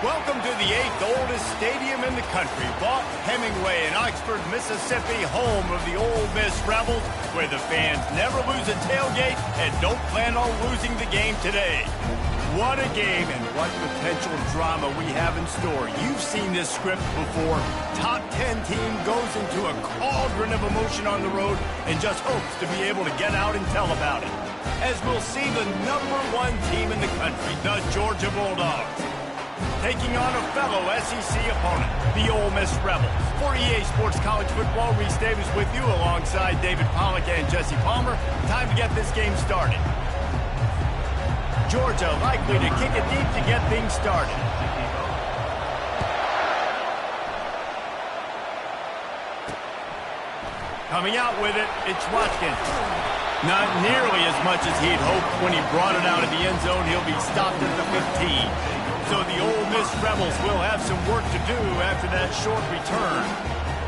Welcome to the 8th oldest stadium in the country, Vaught Hemingway in Oxford, Mississippi, home of the Ole Miss Rebels, where the fans never lose a tailgate and don't plan on losing the game today. What a game and what potential drama we have in store. You've seen this script before. Top 10 team goes into a cauldron of emotion on the road and just hopes to be able to get out and tell about it. As we'll see the #1 team in the country, the Georgia Bulldogs, taking on a fellow SEC opponent, the Ole Miss Rebels. For EA Sports College Football, Reese Davis with you alongside David Pollack and Jesse Palmer. Time to get this game started. Georgia likely to kick it deep to get things started. Coming out with it, it's Watkins. Not nearly as much as he'd hoped when he brought it out of the end zone. He'll be stopped at the 15. So the Ole Miss Rebels will have some work to do after that short return.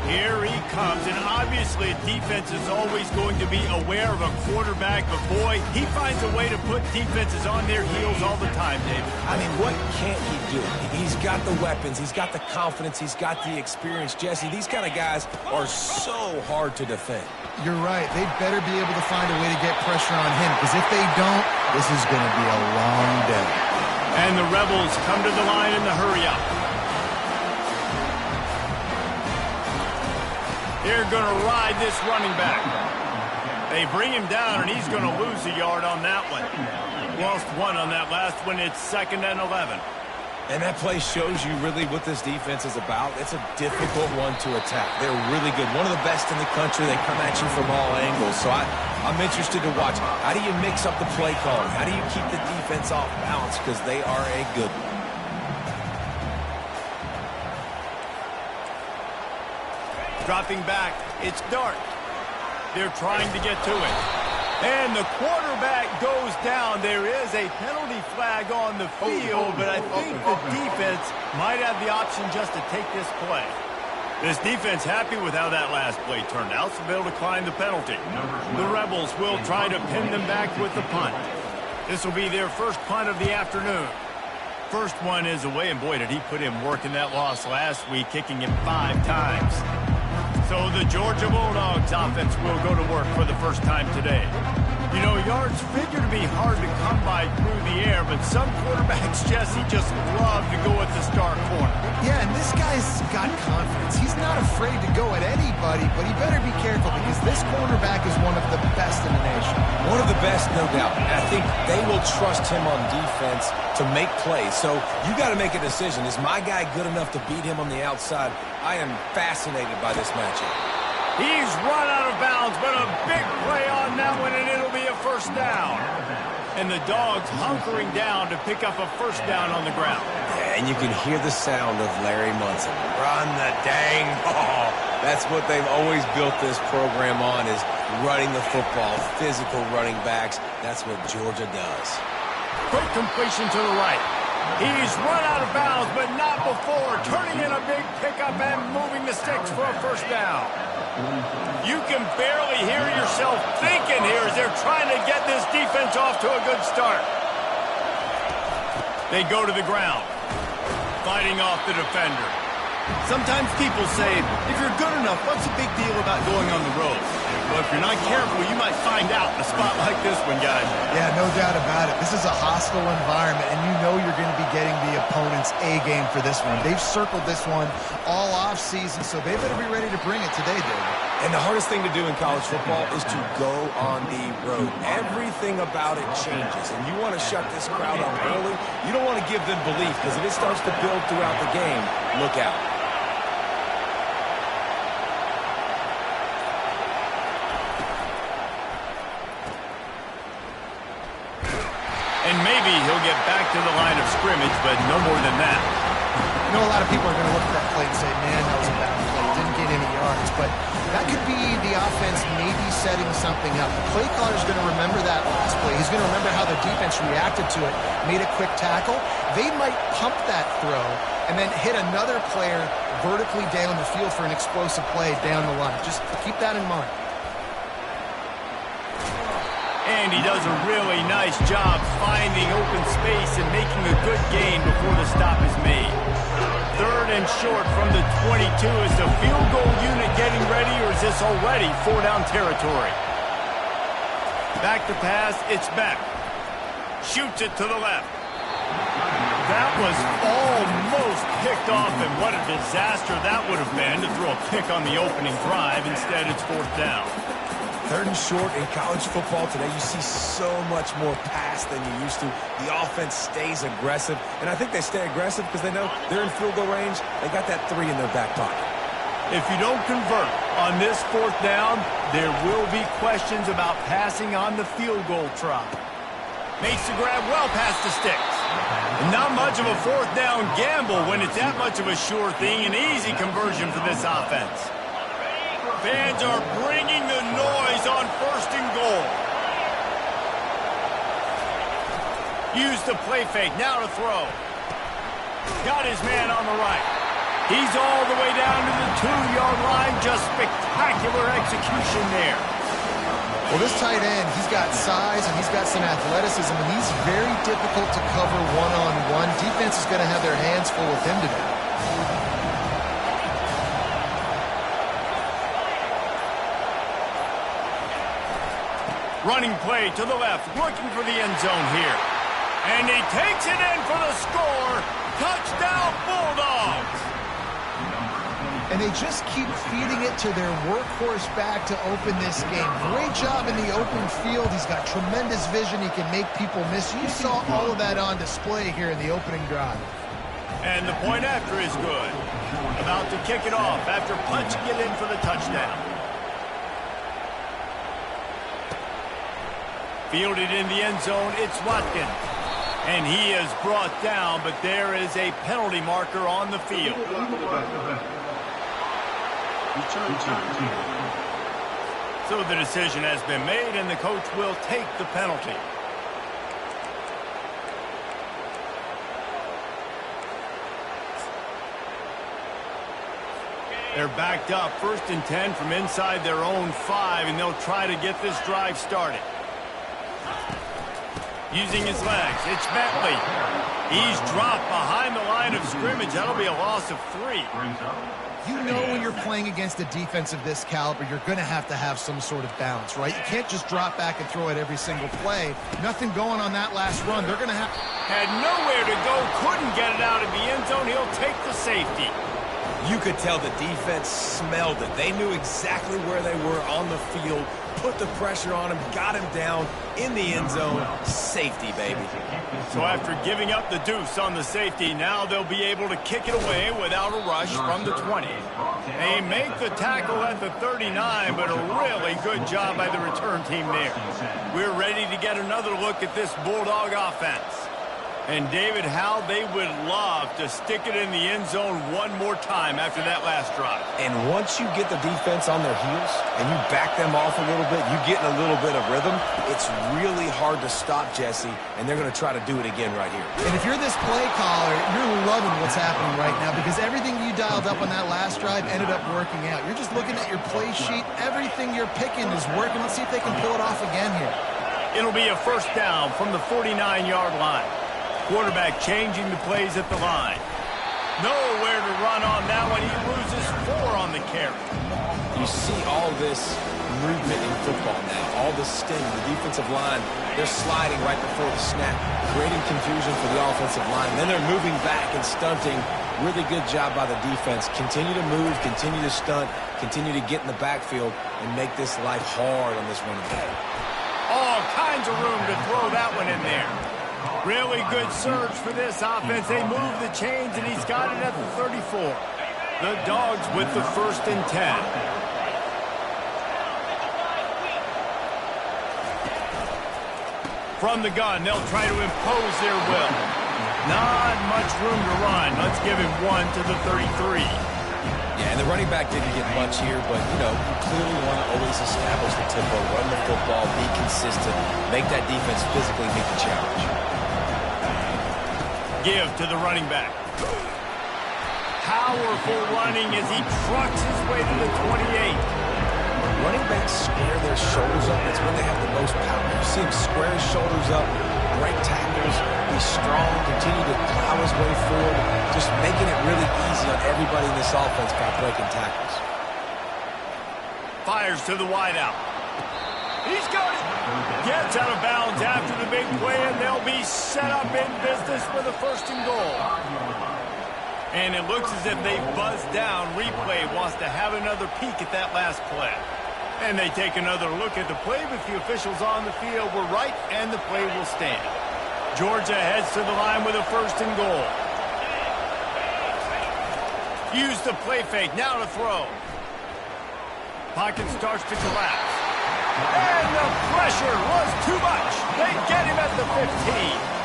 Here he comes, and obviously defense is always going to be aware of a quarterback, but boy, he finds a way to put defenses on their heels all the time, David. I mean, what can't he do? He's got the weapons, he's got the confidence, he's got the experience. Jesse, these kind of guys are so hard to defend. You're right. They better be able to find a way to get pressure on him, because if they don't, this is going to be a long day. And the Rebels come to the line in the hurry-up. They're going to ride this running back. They bring him down, and he's going to lose a yard on that one. Lost one on that last one. It's 2nd and 11. And that play shows you really what this defense is about. It's a difficult one to attack. They're really good. One of the best in the country. They come at you from all angles. So I'm interested to watch. How do you mix up the play calling? How do you keep the defense off balance? Because they are a good one. Dropping back, it's Dart. They're trying to get to it. And the quarterback goes down. There is a penalty flag on the field, but I think the defense might have the option just to take this play. This defense happy with how that last play turned out, so they'll decline the penalty. The Rebels will try to pin them back with the punt. This will be their first punt of the afternoon. First one is away, and boy, did he put in work in that loss last week, kicking him 5 times. So the Georgia Bulldogs offense will go to work for the first time today. You know, yards figure to be hard to come by through the air, but some quarterbacks, Jesse, just love to go at the star corner. Yeah, and this guy's got confidence. He's not afraid to go at anybody, but he better be careful because this cornerback is one of the best in the nation. One of the best, no doubt. And I think they will trust him on defense to make plays. So you got to make a decision. Is my guy good enough to beat him on the outside? I am fascinated by this matchup. He's run out of bounds, but a big play on that one, and it'll be a first down. And the Dogs hunkering down to pick up a first down on the ground. Yeah, and you can hear the sound of Larry Munson. Run the dang ball. That's what they've always built this program on, is running the football, physical running backs. That's what Georgia does. Quick completion to the right. He's run out of bounds, but not before. Turning in a big pickup and moving the sticks for a first down. You can barely hear yourself thinking here as they're trying to get this defense off to a good start. They go to the ground, fighting off the defender. Sometimes people say, if you're good enough, what's the big deal about going on the road? Well, if you're not careful, you might find out in a spot like this one, guys. Yeah, no doubt about it. This is a hostile environment, and you know you're going to be getting the opponent's A-game for this one. They've circled this one all off-season, so they better be ready to bring it today, David. And the hardest thing to do in college football is to go on the road. Everything about it changes, and you want to shut this crowd up early. You don't want to give them belief, because if it starts to build throughout the game, look out. And maybe he'll get back to the line of scrimmage, but no more than that. You know, a lot of people are going to look at that play and say, man, that was a bad play. Didn't get any yards. But that could be the offense maybe setting something up. The play caller's going to remember that last play. He's going to remember how the defense reacted to it, made a quick tackle. They might pump that throw and then hit another player vertically down the field for an explosive play down the line. Just keep that in mind. And he does a really nice job finding open space and making a good gain before the stop is made. defense short from the 22. Is the field goal unit getting ready, or is this already 4-down territory? Back to pass, it's Beck. Shoots it to the left. That was almost picked off, and what a disaster that would have been to throw a pick on the opening drive. Instead, it's 4th down. 3rd and short in college football today, you see so much more pass than you used to. The offense stays aggressive, and I think they stay aggressive because they know they're in field goal range. They got that 3 in their back pocket. If you don't convert on this 4th down, there will be questions about passing on the field goal try. Makes the grab well past the sticks. And not much of a 4th down gamble when it's that much of a sure thing. An easy conversion for this offense. Fans are bringing the noise on 1st and goal. Use the play fake. Now to throw. Got his man on the right. He's all the way down to the 2-yard line. Just spectacular execution there. Well, this tight end, he's got size and he's got some athleticism, and he's very difficult to cover one-on-one. Defense is going to have their hands full with him today. Running play to the left, looking for the end zone here. And he takes it in for the score. Touchdown, Bulldogs! And they just keep feeding it to their workhorse back to open this game. Great job in the open field. He's got tremendous vision. He can make people miss. You saw all of that on display here in the opening drive. And the point after is good. About to kick it off after punching it in for the touchdown. Fielded in the end zone, it's Watkins. And he is brought down, but there is a penalty marker on the field. So the decision has been made, and the coach will take the penalty. They're backed up, 1st and 10 from inside their own 5, and they'll try to get this drive started. Using his legs, it's Bentley. He's dropped behind the line of scrimmage. That'll be a loss of 3. You know when you're playing against a defense of this caliber, you're going to have some sort of balance, right? You can't just drop back and throw it every single play. Nothing going on that last run. They're going to have... Had nowhere to go, couldn't get it out of the end zone. He'll take the safety. You could tell the defense smelled it. They knew exactly where they were on the field, put the pressure on him, got him down in the end zone. Safety, baby. So after giving up the deuce on the safety, now they'll be able to kick it away without a rush from the 20. They make the tackle at the 39, but a really good job by the return team there. We're ready to get another look at this Bulldog offense. And David, how they would love to stick it in the end zone one more time after that last drive. And once you get the defense on their heels and you back them off a little bit, you get in a little bit of rhythm, it's really hard to stop Jesse, and they're going to try to do it again right here. And if you're this play caller, you're loving what's happening right now because everything you dialed up on that last drive ended up working out. You're just looking at your play sheet. Everything you're picking is working. Let's see if they can pull it off again here. It'll be a 1st down from the 49-yard line. Quarterback changing the plays at the line. Nowhere to run on that one. He loses 4 on the carry. You see all this movement in football now. All the sting. The defensive line, they're sliding right before the snap, creating confusion for the offensive line. Then they're moving back and stunting. Really good job by the defense. Continue to move, continue to stunt, continue to get in the backfield, and make this life hard on this running back. All kinds of room to throw that one in there. Really good surge for this offense. They move the chains, and he's got it at the 34. The Dogs with the 1st and 10. From the gun, they'll try to impose their will. Not much room to run. Let's give him 1 to the 33. Yeah, and the running back didn't get much here, but, you know, you clearly want to always establish the tempo, run the football, be consistent, make that defense physically meet the challenge. Give to the running back. Powerful running as he trucks his way to the 28. Running backs square their shoulders up. That's when they have the most power. You see him square his shoulders up. great tackles. He's strong, continue to plow his way forward, just making it really easy on everybody in this offense by breaking tackles. Fires to the wideout. He's got it. Gets out of bounds after the big play, and they'll be set up in business for the 1st and goal. And it looks as if they buzzed down. Replay wants to have another peek at that last play. And they take another look at the play, but the officials on the field were right, and the play will stand. Georgia heads to the line with a 1st and goal. Use the play fake. Now to throw. Pocket starts to collapse. And the pressure was too much. They get him at the 15.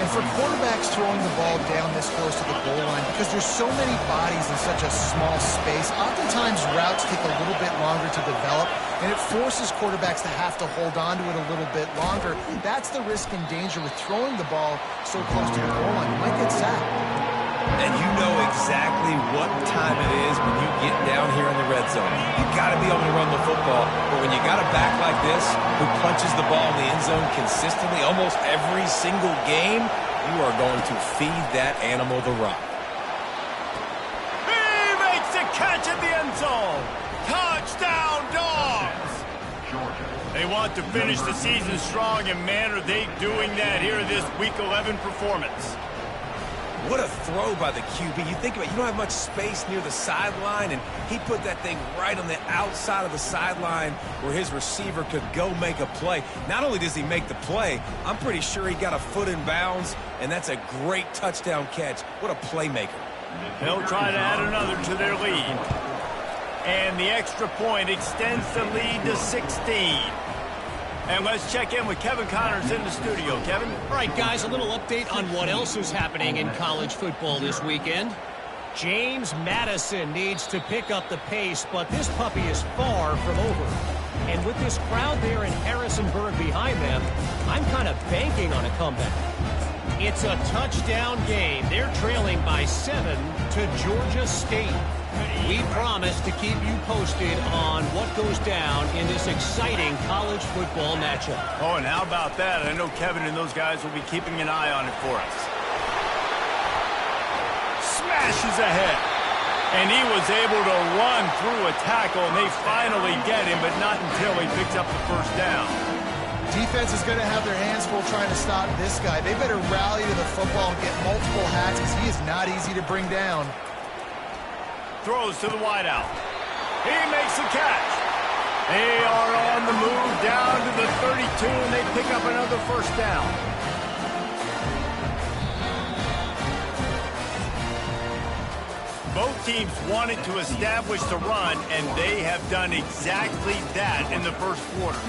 And for quarterbacks throwing the ball down this close to the goal line, because there's so many bodies in such a small space, oftentimes routes take a little bit longer to develop, and it forces quarterbacks to have to hold on to it a little bit longer. That's the risk and danger with throwing the ball so close to the goal line. You might get sacked. And you know exactly what time it is when you get down here in the red zone. You got to be able to run the football, but when you got a back like this who punches the ball in the end zone consistently almost every single game, you are going to feed that animal the rock. He makes a catch at the end zone. Touchdown, Dogs! They want to finish the season strong, and man, are they doing that here in this Week 11 performance. What a throw by the QB. You think about it, you don't have much space near the sideline, and he put that thing right on the outside of the sideline where his receiver could go make a play. Not only does he make the play, I'm pretty sure he got a foot in bounds, and that's a great touchdown catch. What a playmaker. They'll try to add another to their lead. And the extra point extends the lead to 16. And let's check in with Kevin Connors in the studio. Kevin? All right, guys, a little update on what else is happening in college football this weekend. James Madison needs to pick up the pace, but this puppy is far from over. And with this crowd there in Harrisonburg behind them, I'm kind of banking on a comeback. It's a touchdown game. They're trailing by 7 to Georgia State. We promise to keep you posted on what goes down in this exciting college football matchup. Oh, and how about that? I know Kevin and those guys will be keeping an eye on it for us. Smashes ahead. And he was able to run through a tackle, and they finally get him, but not until he picks up the 1st down. Defense is going to have their hands full trying to stop this guy. They better rally to the football and get multiple hats, because he is not easy to bring down. Throws to the wideout. He makes a catch. They are on the move down to the 32, and they pick up another 1st down. Both teams wanted to establish the run, and they have done exactly that in the 1st quarter.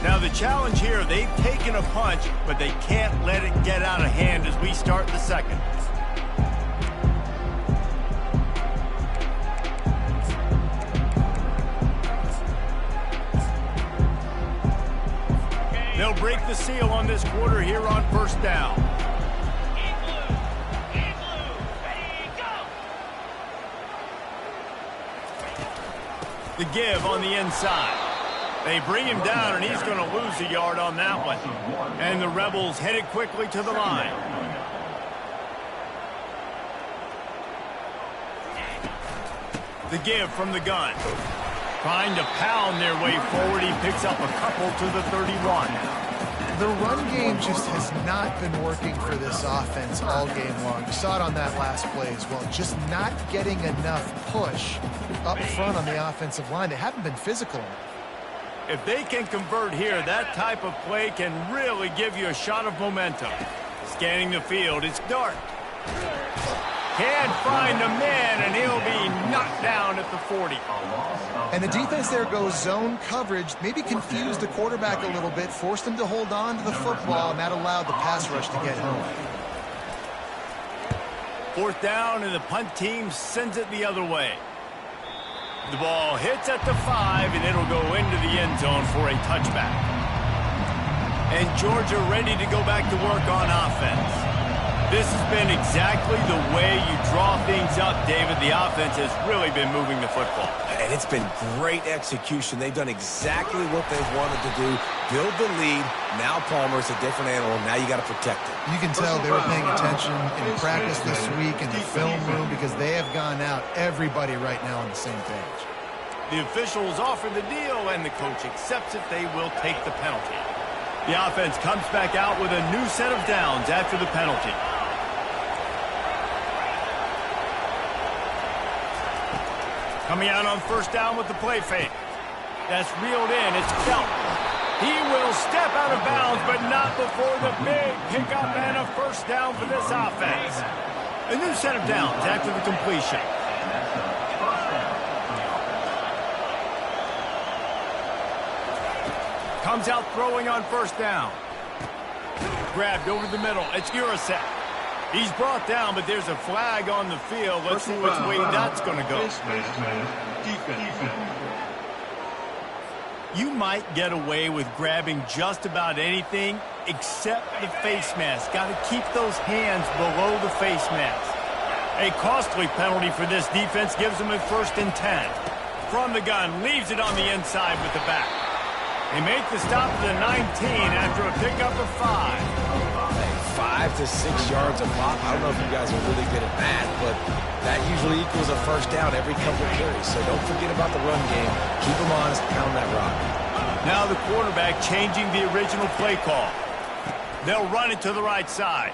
Now the challenge here, they've taken a punch, but they can't let it get out of hand as we start the 2nd. They'll break the seal on this quarter here on 1st down. The give on the inside. They bring him down, and he's going to lose a yard on that one. And the Rebels headed quickly to the line. The give from the gun. Trying to pound their way forward. He picks up a couple to the 31. The run game just has not been working for this offense all game long. You saw it on that last play as well. Just not getting enough push up front on the offensive line. They haven't been physical. If they can convert here, that type of play can really give you a shot of momentum. Scanning the field, it's Dart. Can't find a man, and he'll be knocked down at the 40. And the defense there goes zone coverage, maybe confused the quarterback a little bit, forced him to hold on to the football, and that allowed the pass rush to get home. 4th down, and the punt team sends it the other way. The ball hits at the 5, and it'll go into the end zone for a touchback. And Georgia ready to go back to work on offense. This has been exactly the way you draw things up, David. The offense has really been moving the football. And it's been great execution. They've done exactly what they've wanted to do. Build the lead. Now Palmer's a different animal. Now you got to protect it. You can tell they were paying attention in practice this week in the film room because they have gone out, everybody right now on the same page. The officials offer the deal, and the coach accepts it. They will take the penalty. The offense comes back out with a new set of downs after the penalty. Coming out on first down with the play fake. That's reeled in. It's Kelton. He will step out of bounds, but not before the big pickup and a first down for this offense. A new set of downs after the completion. Comes out throwing on first down. Grabbed over the middle. It's Urasek. He's brought down, but there's a flag on the field. Let's see which way that's going to go. You might get away with grabbing just about anything except the face mask. Got to keep those hands below the face mask. A costly penalty for this defense gives them a 1st and 10. From the gun, leaves it on the inside with the back. They make the stop to the 19 after a pickup of 5. 5 to 6 yards a pop. I don't know if you guys are really good at that, but that usually equals a first down every couple of carries. So don't forget about the run game. Keep them honest, pound that rock. Now the quarterback changing the original play call. They'll run it to the right side.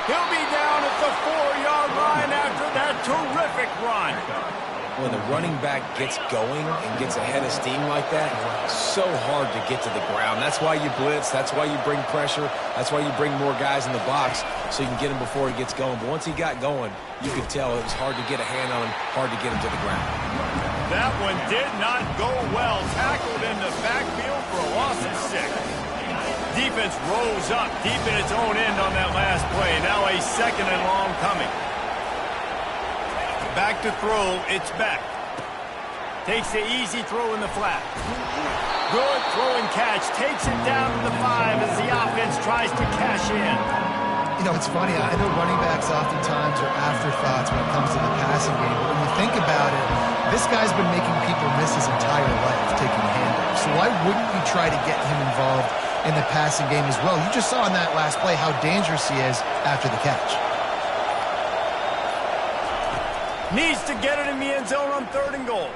He'll be down at the 4-yard line after that terrific run. When the running back gets going and gets ahead of steam like that, so hard to get to the ground. That's why you blitz. That's why you bring pressure. That's why you bring more guys in the box so you can get him before he gets going. But once he got going, you could tell it was hard to get a hand on him, hard to get him to the ground. That one did not go well. Tackled in the backfield for a loss of 6. Defense rolls up deep in its own end on that last play. Now a 2nd and long coming. Back to throw, it's Beck. Takes the easy throw in the flat. Good throw and catch. Takes it down to the 5 as the offense tries to cash in. You know, it's funny. I know running backs oftentimes are afterthoughts when it comes to the passing game. But when you think about it, this guy's been making people miss his entire life taking handoffs. So why wouldn't you try to get him involved in the passing game as well? You just saw in that last play how dangerous he is after the catch. Needs to get it in the end zone on 3rd and goal.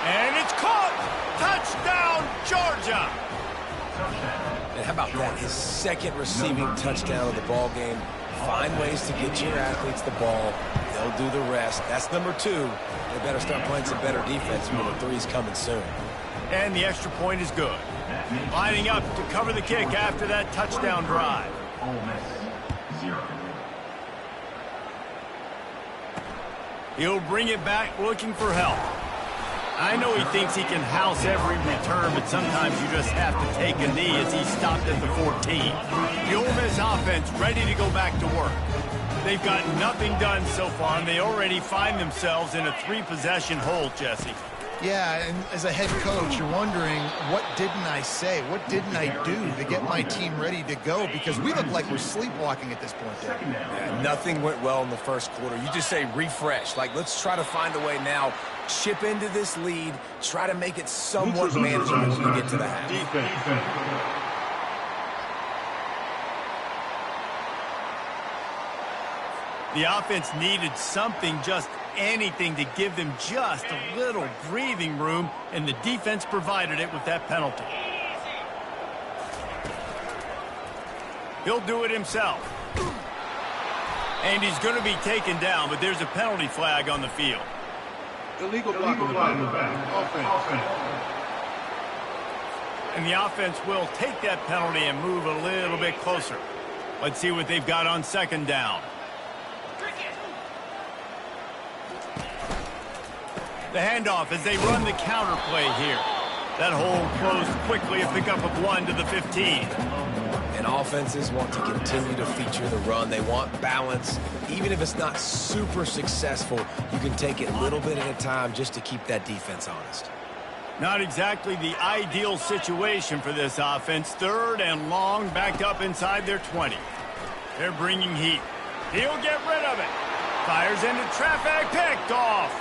And it's caught. Touchdown, Georgia. And how about that? His 2nd receiving touchdown of the ball game. Find ways to get your athletes the ball. They'll do the rest. That's number 2. They better start playing some better defense. Number 3 is coming soon. And the extra point is good. Lining up to cover the kick after that touchdown drive. He'll bring it back looking for help. I know he thinks he can house every return, but sometimes you just have to take a knee as he stopped at the 14. The Ole Miss offense ready to go back to work. They've got nothing done so far, and they already find themselves in a 3-possession hole, Jesse. Yeah, and as a head coach, you're wondering, what didn't I say? What didn't I do to get my team ready to go? Because we look like we're sleepwalking at this point, Dave. Yeah, nothing went well in the first quarter. You just say refresh. Like, let's try to find a way now. Chip into this lead. Try to make it somewhat manageable when we get to the half. The offense needed something, just anything, to give them just a little breathing room, and the defense provided it with that penalty. He'll do it himself. And he's going to be taken down, but there's a penalty flag on the field. Illegal block in the back. Offense. And the offense will take that penalty and move a little bit closer. Let's see what they've got on 2nd down. The handoff as they run the counter play here. That hole closed quickly, a pickup of 1 to the 15. And offenses want to continue to feature the run. They want balance. Even if it's not super successful, you can take it a little bit at a time just to keep that defense honest. Not exactly the ideal situation for this offense. 3rd and long, backed up inside their 20. They're bringing heat. He'll get rid of it. Fires into traffic, picked off.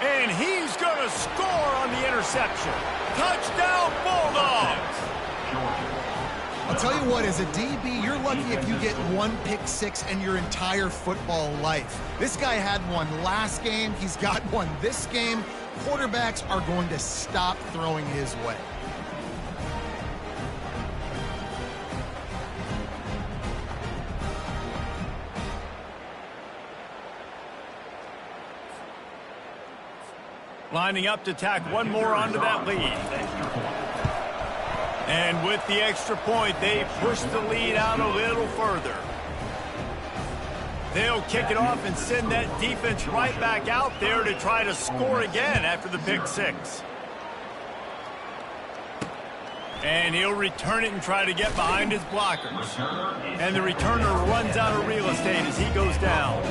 And he's going to score on the interception. Touchdown, Bulldogs! I'll tell you what, as a DB, you're lucky if you get 1 pick six in your entire football life. This guy had one last game. He's got one this game. Quarterbacks are going to stop throwing his way. Lining up to tack one more onto that lead. And with the extra point, they push the lead out a little further. They'll kick it off and send that defense right back out there to try to score again after the pick six. And he'll return it and try to get behind his blockers. And the returner runs out of real estate as he goes down.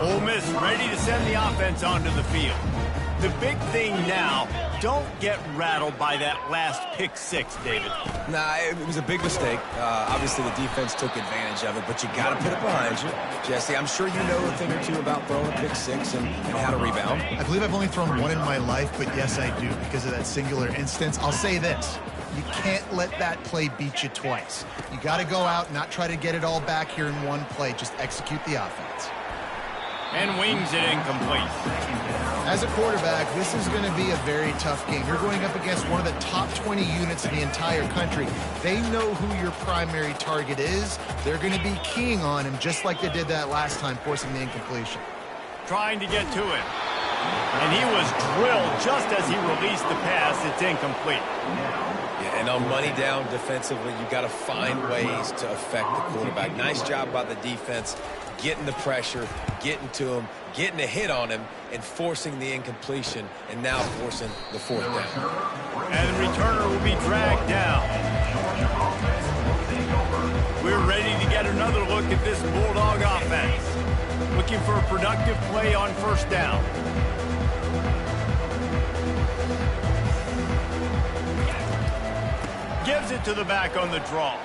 Ole Miss ready to send the offense onto the field. The big thing now, don't get rattled by that last pick six, David. Nah, it was a big mistake. Obviously, the defense took advantage of it, but you got to put it behind you. Jesse, I'm sure you know a thing or two about throwing a pick six and how to rebound. I believe I've only thrown one in my life, but yes, I do because of that singular instance. I'll say this. You can't let that play beat you twice. You got to go out and not try to get it all back here in one play. Just execute the offense. And wings it incomplete. As a quarterback, this is going to be a very tough game. You're going up against one of the top 20 units in the entire country. They know who your primary target is. They're going to be keying on him just like they did that last time, forcing the incompletion. Trying to get to it. And he was drilled just as he released the pass. It's incomplete. Yeah, and on money down defensively, you got to find ways to affect the quarterback. Nice job by the defense, getting the pressure, getting to him, getting a hit on him, and forcing the incompletion, and now forcing the 4th down. And the returner will be dragged down. We're ready to get another look at this Bulldog offense. Looking for a productive play on 1st down. Gives it to the back on the draw.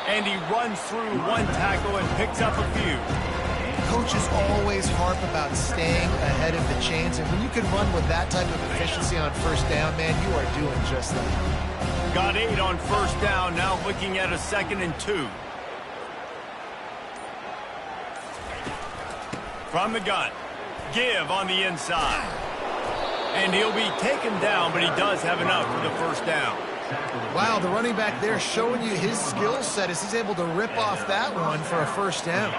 And he runs through one tackle and picks up a few. Coaches always harp about staying ahead of the chains, and when you can run with that type of efficiency on 1st down, man, you are doing just that. Got 8 on 1st down, now looking at a 2nd and 2. From the gun, give on the inside. And he'll be taken down, but he does have enough for the 1st down. Wow, the running back there showing you his skill set as he's able to rip off that one for a 1st down.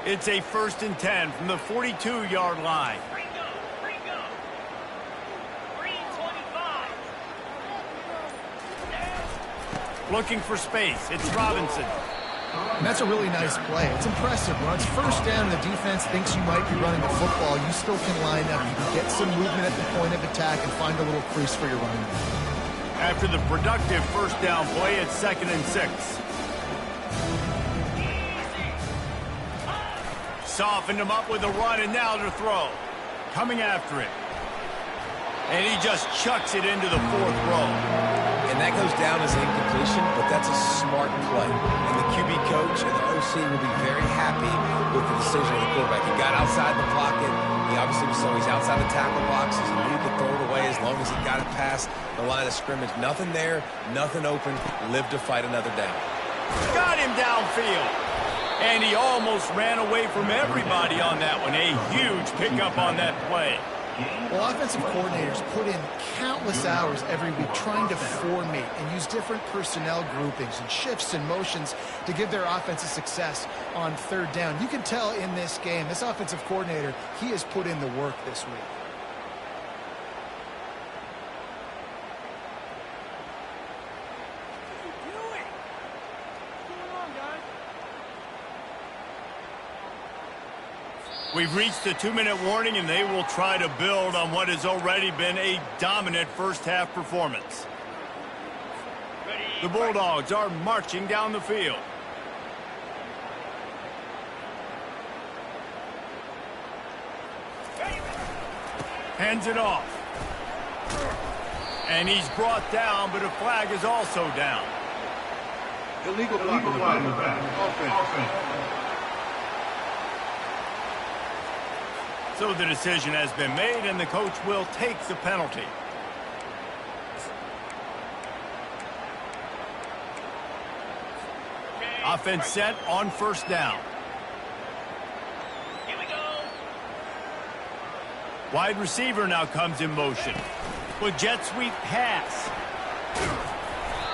It's a 1st and 10 from the 42-yard line. Looking for space. It's Robinson. And that's a really nice play. It's impressive. When it's 1st down and the defense thinks you might be running the football, you still can line up. You can get some movement at the point of attack and find a little crease for your running back. After the productive 1st down play, it's 2nd and 6. Softened him up with a run, and now to throw. Coming after it. And he just chucks it into the 4th row. And that goes down as an incompletion, but that's a smart play. And the QB coach and the OC will be very happy with the decision of the quarterback. He got outside the pocket. He obviously was so he's outside the tackle boxes. He knew to throw it away as long as he got it past the line of scrimmage. Nothing there, nothing open. Lived to fight another down. Got him downfield. And he almost ran away from everybody on that one. A huge pickup on that play. Well, offensive coordinators put in countless hours every week trying to formate and use different personnel groupings and shifts and motions to give their offensive success on 3rd down. You can tell in this game, this offensive coordinator, he has put in the work this week. We've reached the 2-minute warning, and they will try to build on what has already been a dominant 1st half performance. The Bulldogs are marching down the field. Hands it off. And he's brought down, but a flag is also down. Illegal block in the back. Offense. So the decision has been made, and the coach will take the penalty. Offense set on first down. Here we go. Wide receiver now comes in motion. With jet sweep pass.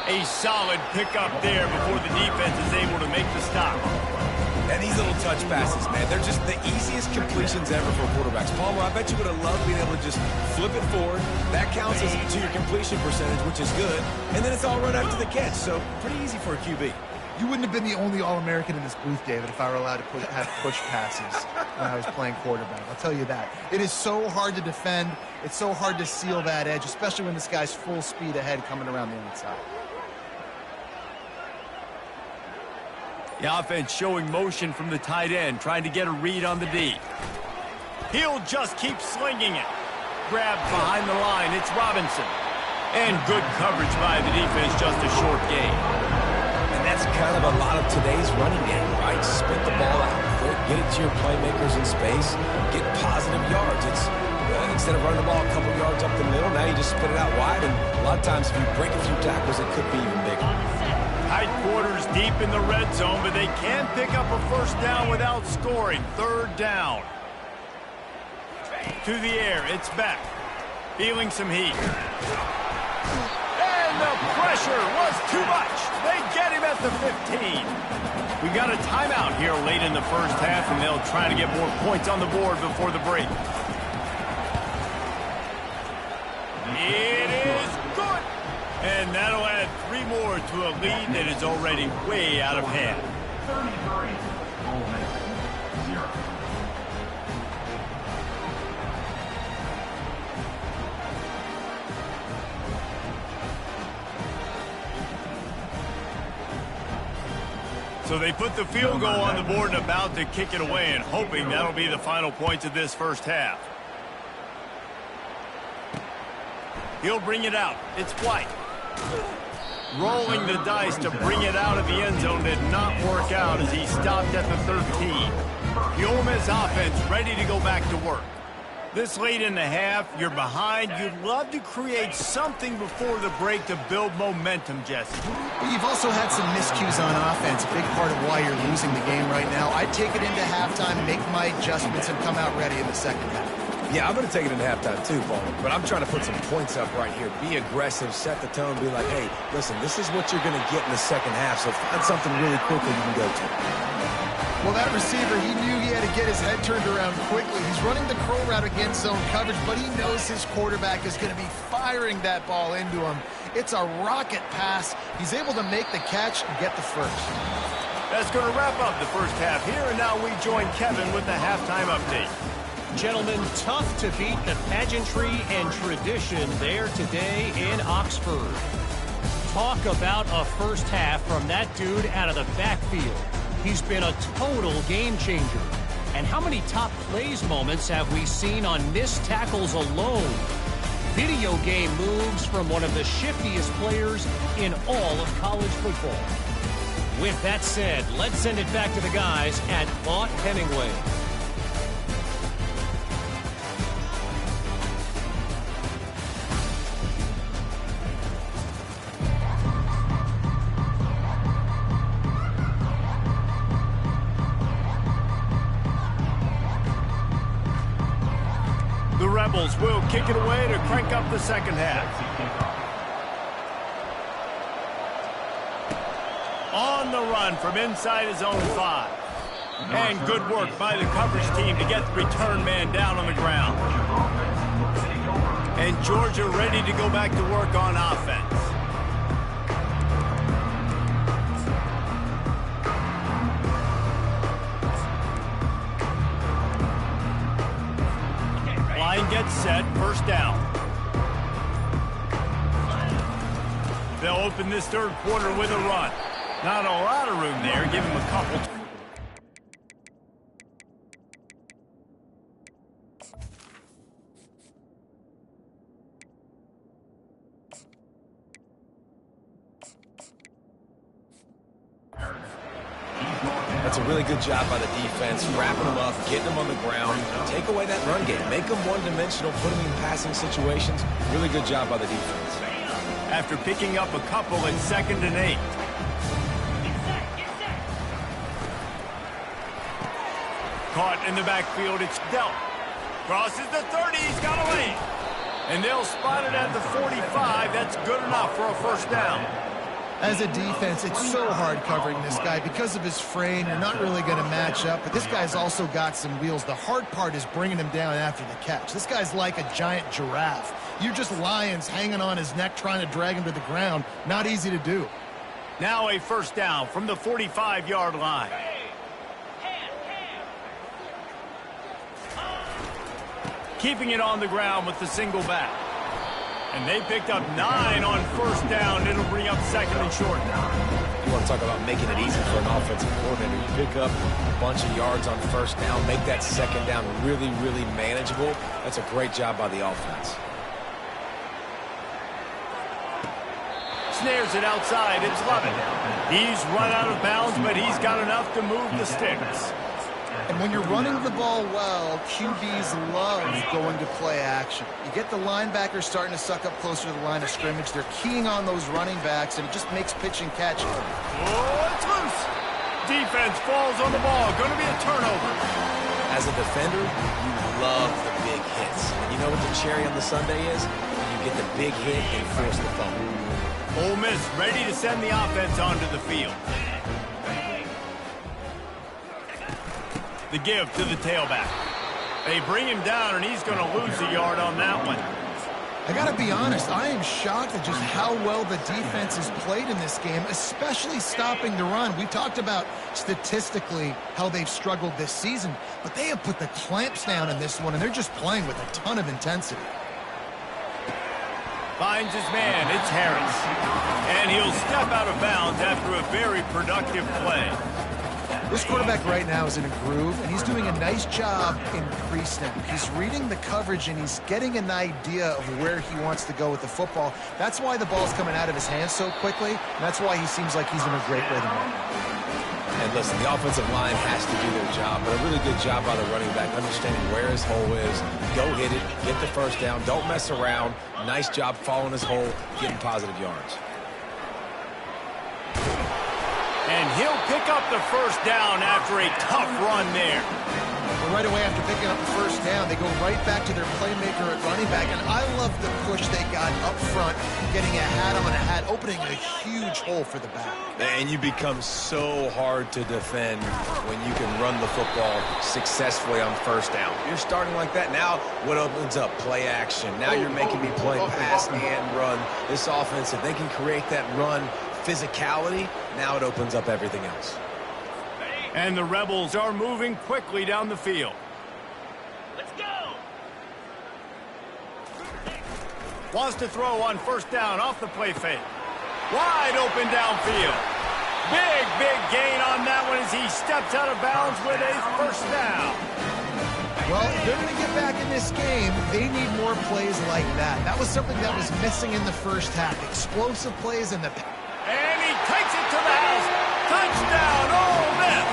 A solid pickup there before the defense is able to make the stop. And these little touch passes, man, they're just the easiest completions ever for quarterbacks. Palmer, I bet you would have loved being able to just flip it forward. That counts as to your completion percentage, which is good. And then it's all run after the catch, so pretty easy for a QB. You wouldn't have been the only All-American in this booth, David, if I were allowed to have push passes when I was playing quarterback. I'll tell you that. It is so hard to defend. It's so hard to seal that edge, especially when this guy's full speed ahead coming around the outside. The offense showing motion from the tight end, trying to get a read on the D. He'll just keep slinging it. Grabbed behind the line, it's Robinson. And good coverage by the defense, just a short gain. And that's kind of a lot of today's running game, right? Spit the ball out quick, get it to your playmakers in space, get positive yards. It's instead of running the ball a couple yards up the middle, now you just spit it out wide, and a lot of times if you break a few tackles, it could be even bigger. Tight quarters deep in the red zone, but they can pick up a first down without scoring. Third down. To the air, it's back. Feeling some heat. And the pressure was too much. They get him at the 15. We got a timeout here late in the first half, and they'll try to get more points on the board before the break. It is good. And that'll add 3 more to a lead that is already way out of hand. 33, Ole Miss, 0. So they put the field goal on the board and about to kick it away, and hoping that'll be the final points of this first half. He'll bring it out. It's White. Rolling the dice to bring it out of the end zone did not work out as he stopped at the 13. The Ole Miss offense ready to go back to work. This late in the half, you're behind. You'd love to create something before the break to build momentum, Jesse. You've also had some miscues on offense, a big part of why you're losing the game right now. I'd take it into halftime, make my adjustments, and come out ready in the second half. Yeah, I'm going to take it into halftime too, Paul. But I'm trying to put some points up right here. Be aggressive, set the tone, be like, hey, listen, this is what you're going to get in the second half, so find something really quickly you can go to. Well, that receiver, he knew he had to get his head turned around quickly. He's running the curl route against zone coverage, but he knows his quarterback is going to be firing that ball into him. It's a rocket pass. He's able to make the catch and get the first. That's going to wrap up the first half here, and now we join Kevin with the halftime update. Gentlemen, tough to beat the pageantry and tradition there today in Oxford. Talk about a first half from that dude out of the backfield. He's been a total game changer. And how many top plays moments have we seen on missed tackles alone? Video game moves from one of the shiftiest players in all of college football. With that said, let's send it back to the guys at Vaught Hemingway. The Rebels will kick it away to crank up the second half. On the run from inside his own 5. And good work by the coverage team to get the return man down on the ground. And Georgia ready to go back to work on offense. Line gets set, first down. They'll open this third quarter with a run. Not a lot of room there, give him a couple. That's a really good job by the defense, wrapping them up, getting them on the ground. Take away that run game. Make them one-dimensional, put them in passing situations. Really good job by the defense. After picking up a couple in 2nd and 8. Caught in the backfield, it's dealt. Crosses the 30, he's got a lane. And they'll spot it at the 45. That's good enough for a first down. As a defense, it's so hard covering this guy. Because of his frame, you're not really going to match up. But this guy's also got some wheels. The hard part is bringing him down after the catch. This guy's like a giant giraffe. You're just lions hanging on his neck trying to drag him to the ground. Not easy to do. Now a first down from the 45-yard line. Keeping it on the ground with the single back. And they picked up 9 on first down. It'll bring up 2nd and short now. You want to talk about making it easy for an offensive coordinator. You pick up a bunch of yards on first down, make that 2nd down really, really manageable. That's a great job by the offense. Snares it outside. It's Lovett. He's run out of bounds, but he's got enough to move the sticks. And when you're running the ball well, QBs love going to play action. You get the linebackers starting to suck up closer to the line of scrimmage. They're keying on those running backs, and it just makes pitch and catch. Oh, it's loose. Defense falls on the ball. Going to be a turnover. As a defender, you love the big hits. And you know what the cherry on the sundae is? You get the big hit and force the fumble. Ole Miss ready to send the offense onto the field. The give to the tailback. They bring him down, and he's going to lose a yard on that one. I got to be honest, I am shocked at just how well the defense has played in this game, especially stopping the run. We talked about statistically how they've struggled this season, but they have put the clamps down in this one, and they're just playing with a ton of intensity. Finds his man, it's Harris. And he'll step out of bounds after a very productive play. This quarterback right now is in a groove, and he's doing a nice job in pre-snap. He's reading the coverage, and he's getting an idea of where he wants to go with the football. That's why the ball's coming out of his hands so quickly, and that's why he seems like he's in a great rhythm right now. And listen, the offensive line has to do their job, but a really good job by the running back, understanding where his hole is. Go hit it, get the first down, don't mess around. Nice job following his hole, getting positive yards. And he'll pick up the first down after a tough run there. Well, right away after picking up the first down, they go right back to their playmaker at running back. And I love the push they got up front, getting a hat on a hat, opening a huge hole for the back. And you become so hard to defend when you can run the football successfully on first down. You're starting like that. Now what opens up? Play action. Now you're making me play pass and run. This offense, if they can create that run physicality, now it opens up everything else. And the Rebels are moving quickly down the field. Let's go! Wants to throw on first down off the play fake. Wide open downfield. Big gain on that one as he steps out of bounds with a first down. Well, if they're going to get back in this game, they need more plays like that. That was something that was missing in the first half. Explosive plays in the... And he takes it to the house. Touchdown, Ole Miss.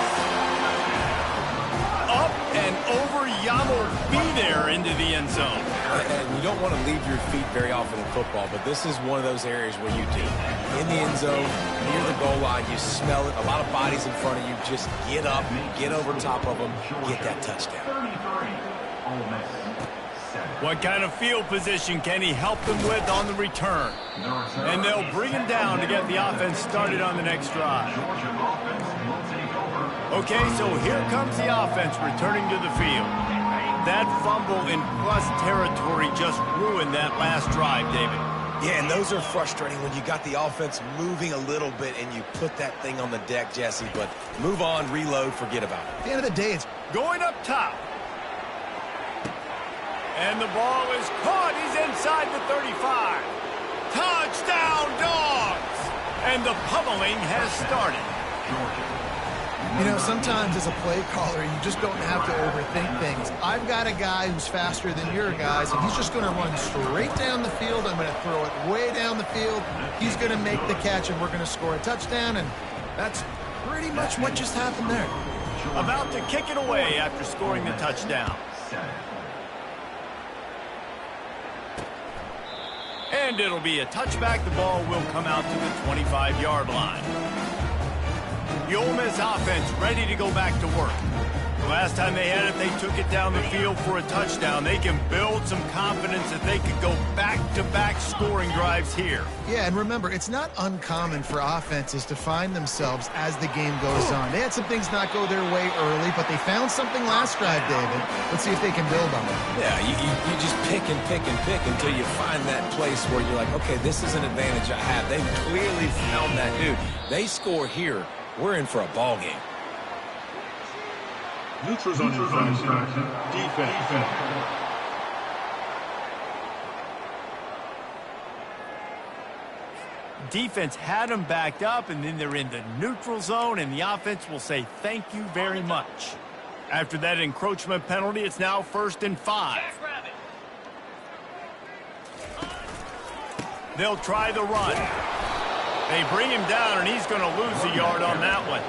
Up and over Yamo be there into the end zone. And you don't want to leave your feet very often in football, but this is one of those areas where you do. In the end zone, near the goal line, you smell it. A lot of bodies in front of you. Just get up, get over top of them, get that touchdown. 33, Ole Miss. What kind of field position can he help them with on the return? And they'll bring him down to get the offense started on the next drive. Okay, so here comes the offense returning to the field. That fumble in plus territory just ruined that last drive, David. Yeah, and those are frustrating when you got the offense moving a little bit and you put that thing on the deck, Jesse. But move on, reload, forget about it. At the end of the day, it's going up top. And the ball is caught. He's inside the 35. Touchdown, Dogs! And the pummeling has started. You know, sometimes as a play caller, you just don't have to overthink things. I've got a guy who's faster than your guys, and he's just going to run straight down the field. I'm going to throw it way down the field. He's going to make the catch, and we're going to score a touchdown, and that's Pretty much what just happened there. About to kick it away after scoring the touchdown. And it'll be a touchback. The ball will come out to the 25-yard line. The Ole Miss offense ready to go back to work. The last time they had it, they took it down the field for a touchdown. They can build some confidence that they could go back-to-back scoring drives here. Yeah, and remember, it's not uncommon for offenses to find themselves as the game goes on. They had some things not go their way early, but they found something last drive, David. Let's see if they can build on it. Yeah, you just pick and pick and pick until you find that place where you're like, okay, this is an advantage I have. They clearly found that dude. They score here. We're in for a ball game. Neutral zone infraction. Defense. Defense had them backed up, and then they're in the neutral zone, and the offense will say thank you very much. After that encroachment penalty, it's now 1st and 5. They'll try the run. They bring him down, and he's going to lose a yard on that one.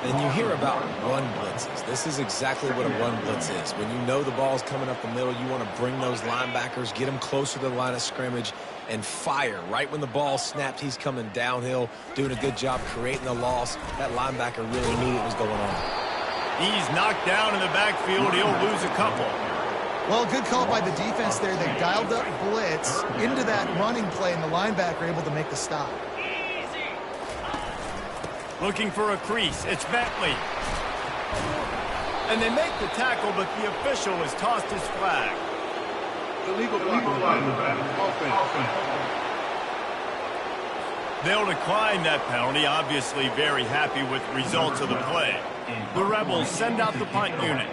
And you hear about run blitzes. This is exactly what a run blitz is. When you know the ball's coming up the middle, you want to bring those linebackers, get them closer to the line of scrimmage, and fire. Right when the ball snapped, he's coming downhill, doing a good job creating the loss. That linebacker really knew what was going on. He's knocked down in the backfield. He'll lose a couple. Well, good call by the defense there. They dialed up blitz into that running play, and the linebacker able to make the stop. Looking for a crease. It's Bentley. And they make the tackle, but the official has tossed his flag. Illegal flag in the back. Offense. They'll decline that penalty, obviously very happy with the results of the play. The Rebels send out the punt unit.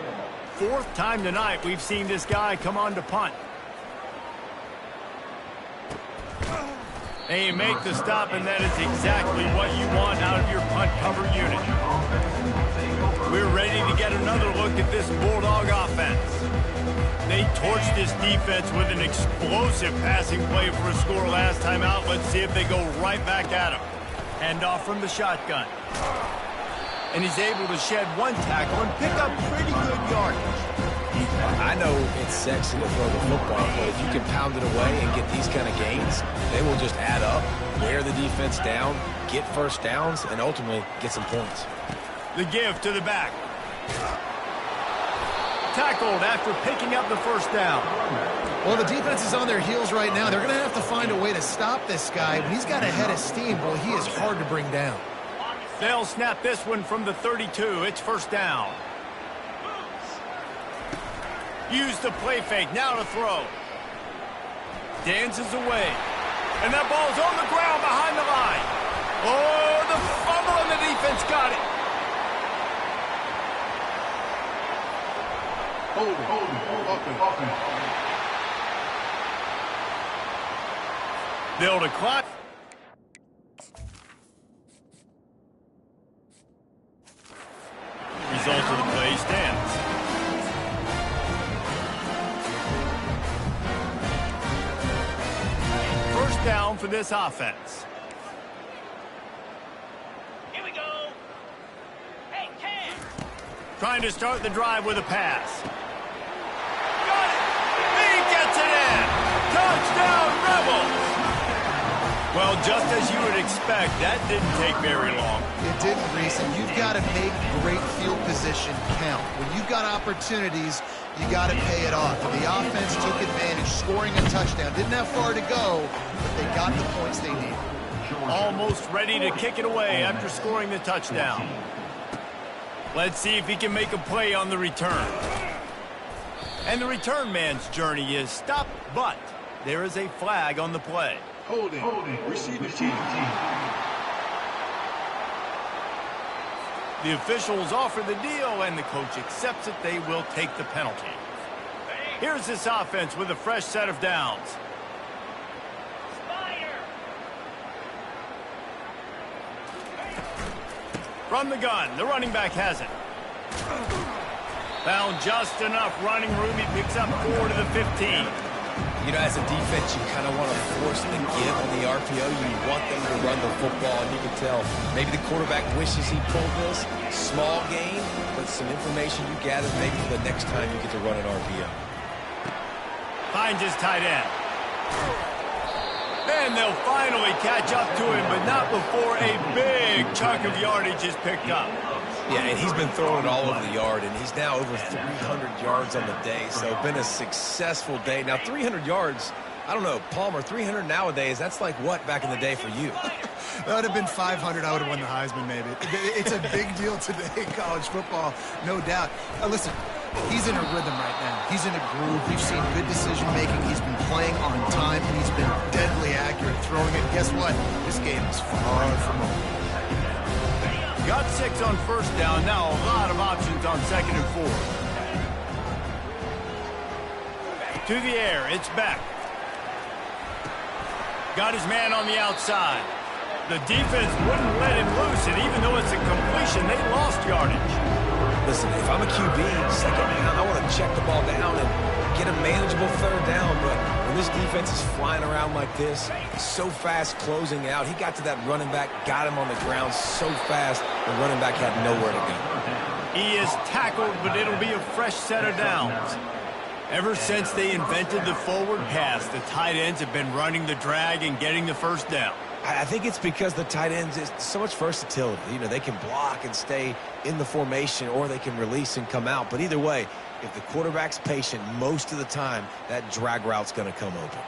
4th time tonight we've seen this guy come on to punt. They make the stop, and that is exactly what you want out of your punt cover unit. We're ready to get another look at this Bulldog offense. They torched this defense with an explosive passing play for a score last time out. Let's see if they go right back at him. Handoff from the shotgun. And he's able to shed one tackle and pick up pretty good yardage. I know it's sexy to throw the football, but if you can pound it away and get these kind of gains, they will just add up, wear the defense down, get first downs, and ultimately get some points. The give to the back. Tackled after picking up the first down. Well, the defense is on their heels right now. They're going to have to find a way to stop this guy. When he's got a head of steam, well, he is hard to bring down. They'll snap this one from the 32. It's 1st down. Use the play fake. Now to throw. Dances away. And that ball's on the ground behind the line. Oh, the fumble, and the defense got it. Offense. They'll decline. Result of the play stands. First down for this offense. Here we go. Hey, Cam. Trying to start the drive with a pass. Got it! He gets it in! Touchdown, Rebels! Well, just as you would expect, that didn't take very long. It didn't, Reese, and you've got to make great field position count. When you've got opportunities, you got to pay it off. And the offense took advantage, scoring a touchdown. Didn't have far to go, but they got the points they needed. Almost ready to kick it away after scoring the touchdown. Let's see if he can make a play on the return. And the return man's journey is stopped, but there is a flag on the play. Holding. Receive the team. The officials offer the deal, and the coach accepts it. They will take the penalty. Here's this offense with a fresh set of downs. Spider. From the gun, the running back has it. Found just enough running room. He picks up 4 to the 15. You know, as a defense, you kind of want to force the give on the RPO. You want them to run the football, and you can tell maybe the quarterback wishes he pulled this. Small gain, but some information you gather maybe for the next time you get to run an RPO. Finds his tight end. And they'll finally catch up to him, but not before a big chunk of yardage is picked up. Yeah, and he's been throwing it all over the yard, and he's now over 300 yards on the day, so been a successful day. Now, 300 yards, I don't know, Palmer, 300 nowadays, that's like what back in the day for you? That would have been 500. I would have won the Heisman, maybe. It's a big deal today in college football, no doubt. Listen, he's in a rhythm right now. He's in a groove. We've seen good decision-making. He's been playing on time, and he's been deadly accurate throwing it. Guess what? This game is far from over. Got 6 on first down. Now a lot of options on 2nd and 4. To the air. It's back. Got his man on the outside. The defense wouldn't let him loose, and even though it's a completion, they lost yardage. Listen, if I'm a QB, second down, I want to check the ball down and get a manageable 3rd down, but when this defense is flying around like this, so fast closing out, he got to that running back, got him on the ground so fast, the running back had nowhere to go. He is tackled, but it'll be a fresh set of downs. Ever since they invented the forward pass, the tight ends have been running the drag and getting the first down. I think it's because the tight ends is so much versatility. You know, they can block and stay in the formation, or they can release and come out. But either way, if the quarterback's patient most of the time, that drag route's going to come open.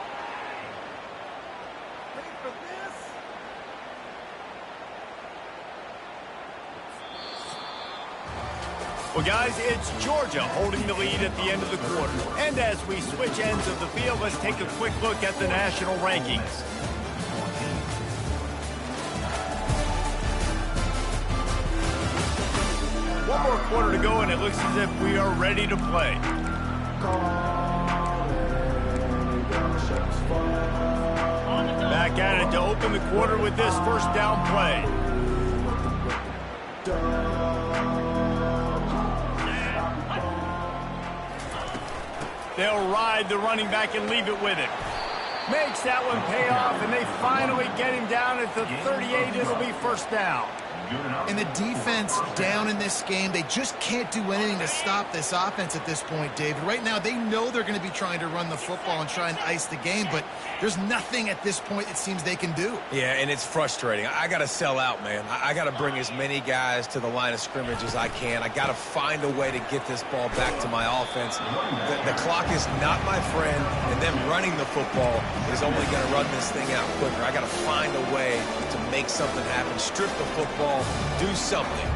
Well, guys, it's Georgia holding the lead at the end of the quarter. And as we switch ends of the field, let's take a quick look at the national rankings. One more quarter to go, and it looks as if we are ready to play. Back at it to open the quarter with this first down play. They'll ride the running back and leave it with him. Makes that one pay off, and they finally get him down at the 38. It'll be first down. And the defense down in this game, they just can't do anything to stop this offense at this point, David. Right now, they know they're going to be trying to run the football and try and ice the game, but there's nothing at this point it seems they can do. Yeah, and it's frustrating. I got to sell out, man. I got to bring as many guys to the line of scrimmage as I can. I got to find a way to get this ball back to my offense. The clock is not my friend, and them running the football is only going to run this thing out quicker. I got to find a way to make something happen, strip the football, do something.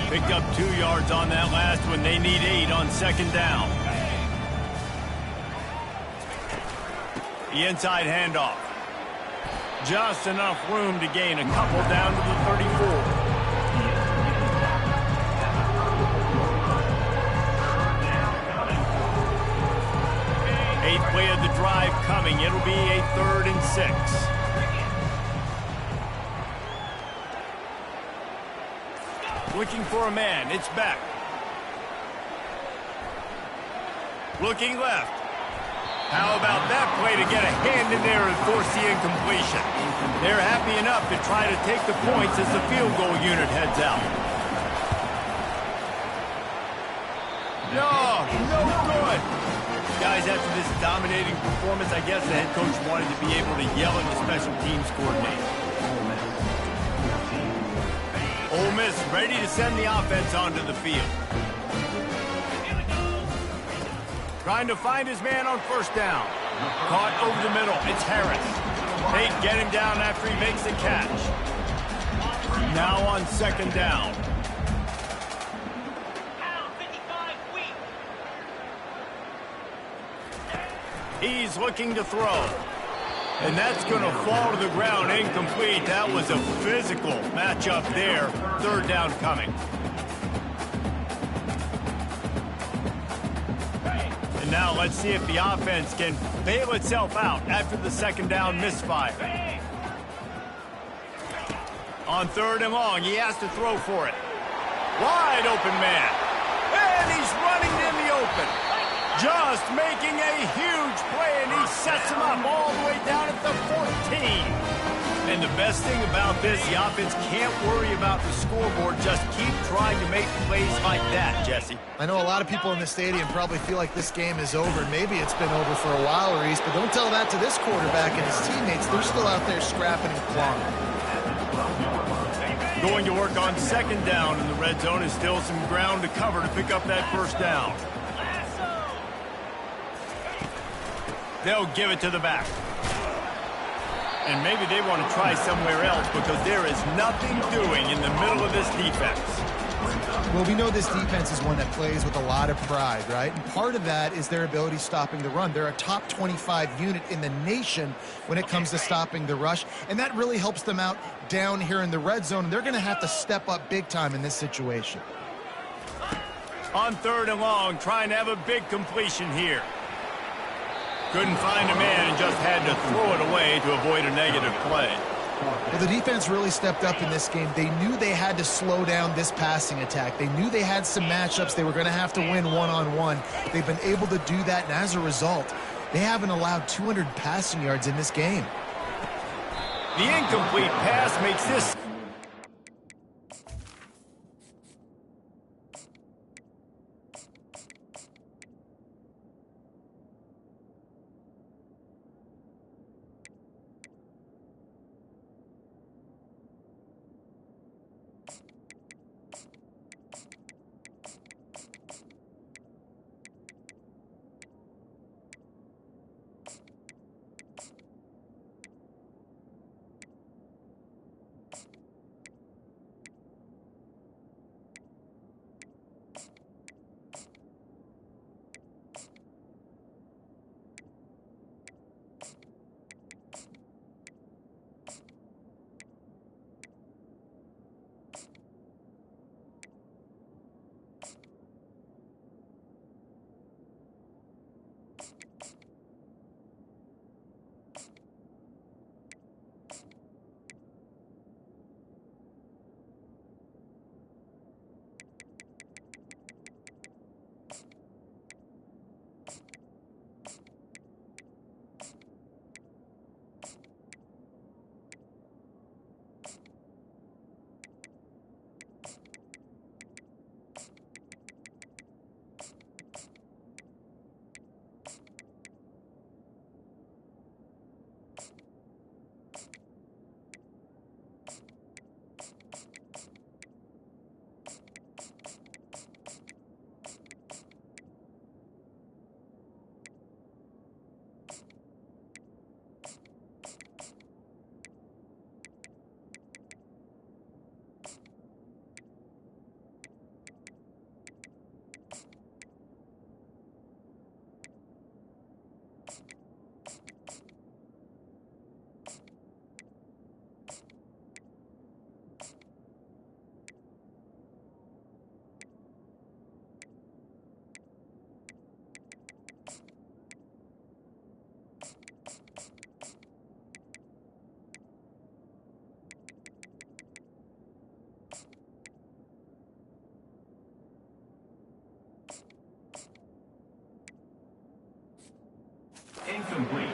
Picked up 2 yards on that last one. They need 8 on 2nd down. The inside handoff. Just enough room to gain a couple down to the 34. Eighth play of the drive coming. It'll be a 3rd and 6. Looking for a man. It's back. Looking left. How about that play to get a hand in there and force the incompletion? They're happy enough to try to take the points as the field goal unit heads out. No good. Guys, after this dominating performance, I guess the head coach wanted to be able to yell at the special teams coordinator. Ole Miss ready to send the offense onto the field. Trying to find his man on first down. Caught over the middle. It's Harris. They get him down after he makes the catch. Now on 2nd down. He's looking to throw. And that's going to fall to the ground incomplete. That was a physical matchup there. 3rd down coming. And now let's see if the offense can bail itself out after the 2nd down misfire. On 3rd and long, he has to throw for it. Wide open man. And he's running in the open. Just making a huge play, and he sets him up all the way down at the 14. And the best thing about this, the offense can't worry about the scoreboard. Just keep trying to make plays like that, Jesse. I know a lot of people in the stadium probably feel like this game is over. Maybe it's been over for a while, Reese, but don't tell that to this quarterback and his teammates. They're still out there scrapping and clawing. Going to work on 2nd down in the red zone, is still some ground to cover to pick up that 1st down. They'll give it to the back. And maybe they want to try somewhere else because there is nothing doing in the middle of this defense. Well, we know this defense is one that plays with a lot of pride, right? And part of that is their ability stopping the run. They're a top 25 unit in the nation when it comes to stopping the rush, and that really helps them out down here in the red zone. And they're going to have to step up big time in this situation. On 3rd and long, trying to have a big completion here. Couldn't find a man and just had to throw it away to avoid a negative play. Well, the defense really stepped up in this game. They knew they had to slow down this passing attack. They knew they had some matchups they were going to have to win one-on-one. They've been able to do that, and as a result, they haven't allowed 200 passing yards in this game. The incomplete pass makes this...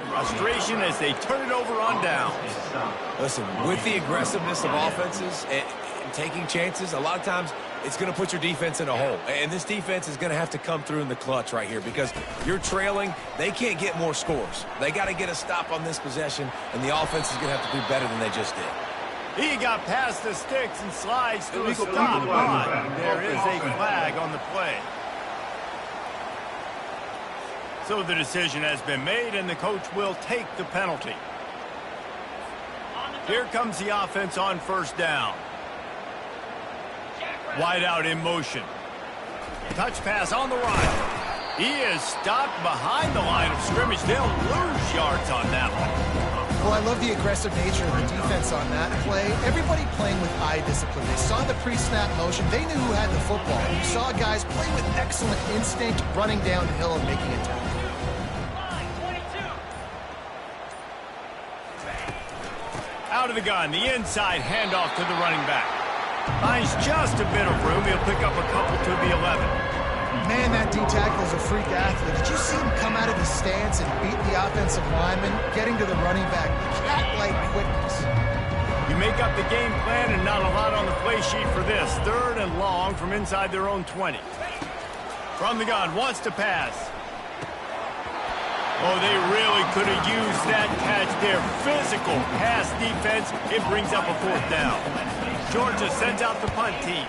Frustration as they turn it over on downs. Listen, with the aggressiveness of offenses and taking chances, a lot of times it's going to put your defense in a hole. And this defense is going to have to come through in the clutch right here because you're trailing. They can't get more scores. They got to get a stop on this possession, and the offense is going to have to do better than they just did. He got past the sticks and slides to a stop. But there is a flag on the play. So the decision has been made, and the coach will take the penalty. Here comes the offense on 1st down. Wide out in motion. Touch pass on the right. He is stopped behind the line of scrimmage. They'll lose yards on that one. Well, I love the aggressive nature of the defense on that play. Everybody playing with eye discipline. They saw the pre-snap motion. They knew who had the football. You saw guys play with excellent instinct, running downhill and making a tackle. Out Out of the gun, the inside handoff to the running back. Finds just a bit of room. He'll pick up a couple to the 11. Man, that D-tackle is a freak athlete. Did you see him come out of his stance and beat the offensive lineman, getting to the running back? Cat-like quickness. You make up the game plan and not a lot on the play sheet for this. 3rd and long from inside their own 20. From the gun, wants to pass. Oh, they really could have used that catch there. Physical pass defense. It brings up a 4th down. Georgia sends out the punt team.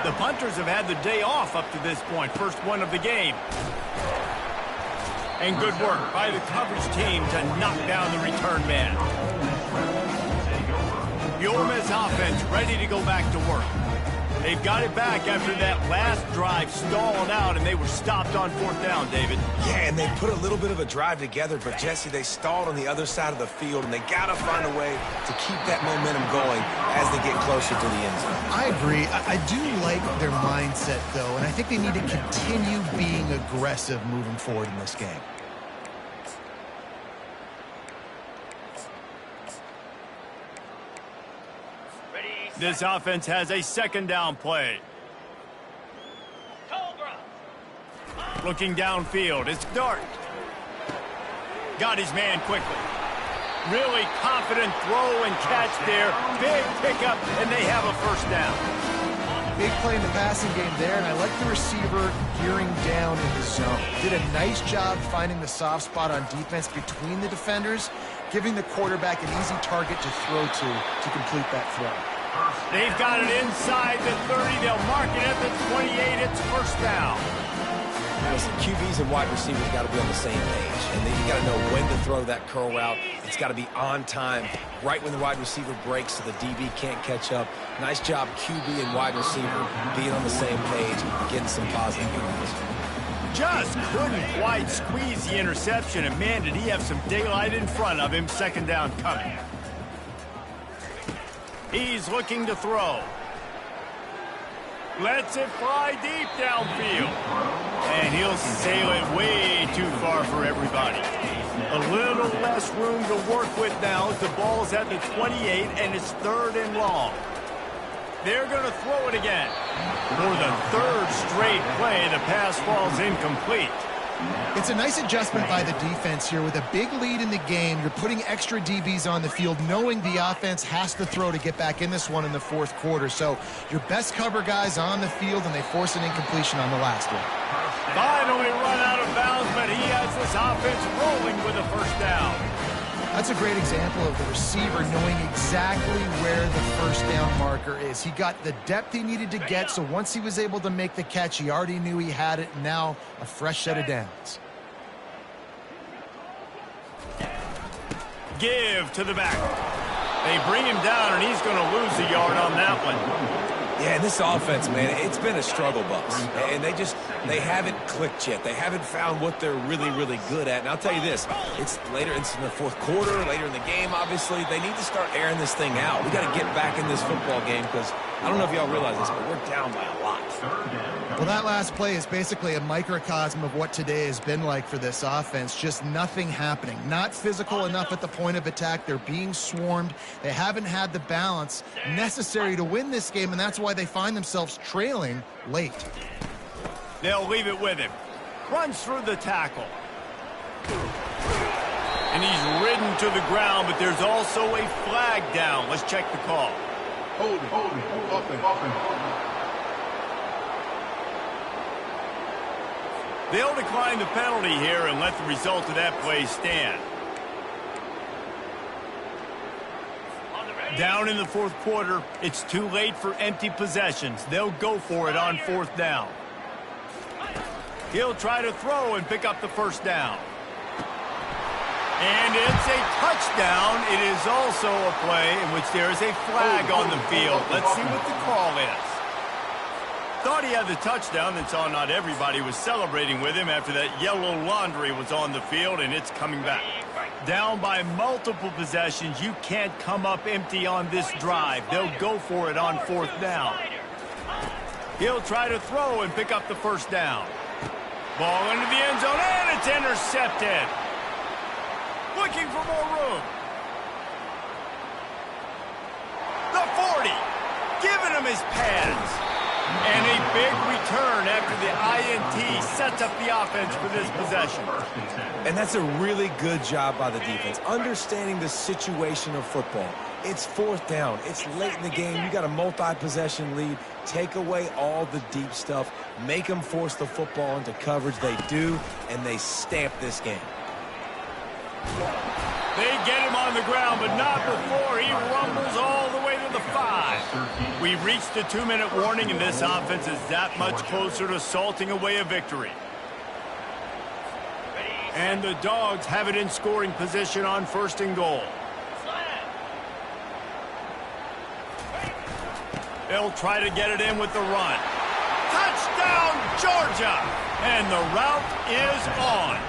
The punters have had the day off up to this point. First one of the game. And good work by the coverage team to knock down the return man. The Ole Miss offense ready to go back to work. They've got it back after that last drive stalled out, and they were stopped on 4th down, David. Yeah, and they put a little bit of a drive together, but, Jesse, they stalled on the other side of the field, and they got to find a way to keep that momentum going as they get closer to the end zone. I agree. I do like their mindset, though, and I think they need to continue being aggressive moving forward in this game. This offense has a 2nd down play. Looking downfield, it's Dart. Got his man quickly. Really confident throw and catch there. Big pickup, and they have a 1st down. Big play in the passing game there, and I like the receiver gearing down in the zone. Did a nice job finding the soft spot on defense between the defenders, giving the quarterback an easy target to throw to complete that throw. They've got it inside the 30. They'll mark it at the 28. It's 1st down. Listen, QBs and wide receivers got to be on the same page. And then you got to know when to throw that curl route. It's got to be on time, right when the wide receiver breaks so the DB can't catch up. Nice job, QB and wide receiver, being on the same page, getting some positive yards. Just couldn't quite squeeze the interception, and man, did he have some daylight in front of him. 2nd down coming. He's looking to throw. Lets it fly deep downfield. And he'll sail it way too far for everybody. A little less room to work with now as the ball's at the 28 and it's 3rd and long. They're going to throw it again. For the 3rd straight play, the pass falls incomplete. It's a nice adjustment by the defense here. With a big lead in the game, you're putting extra DBs on the field, knowing the offense has to throw to get back in this one in the 4th quarter. So your best cover guys on the field, and they force an incompletion on the last one. Finally run out of bounds, but he has this offense rolling with a 1st down. That's a great example of the receiver knowing exactly where the 1st down marker is. He got the depth he needed to get, so once he was able to make the catch, he already knew he had it. Now a fresh set of downs. Give to the back. They bring him down, and he's going to lose a yard on that one. Yeah, and this offense, man, it's been a struggle bus. And they haven't clicked yet. They haven't found what they're really, really good at. And I'll tell you this, it's later, it's in the 4th quarter, later in the game, obviously. They need to start airing this thing out. We got to get back in this football game because I don't know if y'all realize this, but we're down by a lot. Well, that last play is basically a microcosm of what today has been like for this offense. Just nothing happening. Not physical enough at the point of attack. They're being swarmed. They haven't had the balance necessary to win this game, and that's why they find themselves trailing late. They'll leave it with him. Runs through the tackle. And he's ridden to the ground, but there's also a flag down. Let's check the call. Hold it. Offense. They'll decline the penalty here and let the result of that play stand. Down in the 4th quarter, it's too late for empty possessions. They'll go for it on 4th down. He'll try to throw and pick up the 1st down. And it's a touchdown. It is also a play in which there is a flag on the field. Let's see what the call is. Thought he had the touchdown and saw not everybody was celebrating with him after that yellow laundry was on the field, and it's coming back. Down by multiple possessions, you can't come up empty on this drive. They'll go for it on 4th down. He'll try to throw and pick up the 1st down. Ball into the end zone, and it's intercepted. Looking for more room. him his pads. And a big return after the INT sets up the offense for this possession. And that's a really good job by the defense, understanding the situation of football. It's fourth down. It's late in the game. You got a multi-possession lead. Take away all the deep stuff. Make them force the football into coverage. They do, and they stamp this game. They get him on the ground, but not before he rumbles all the way to the 5. We've reached the 2-minute warning, and this offense is that much closer to salting away a victory. And the Dogs have it in scoring position on 1st and goal. They'll try to get it in with the run. Touchdown, Georgia! And the route is on.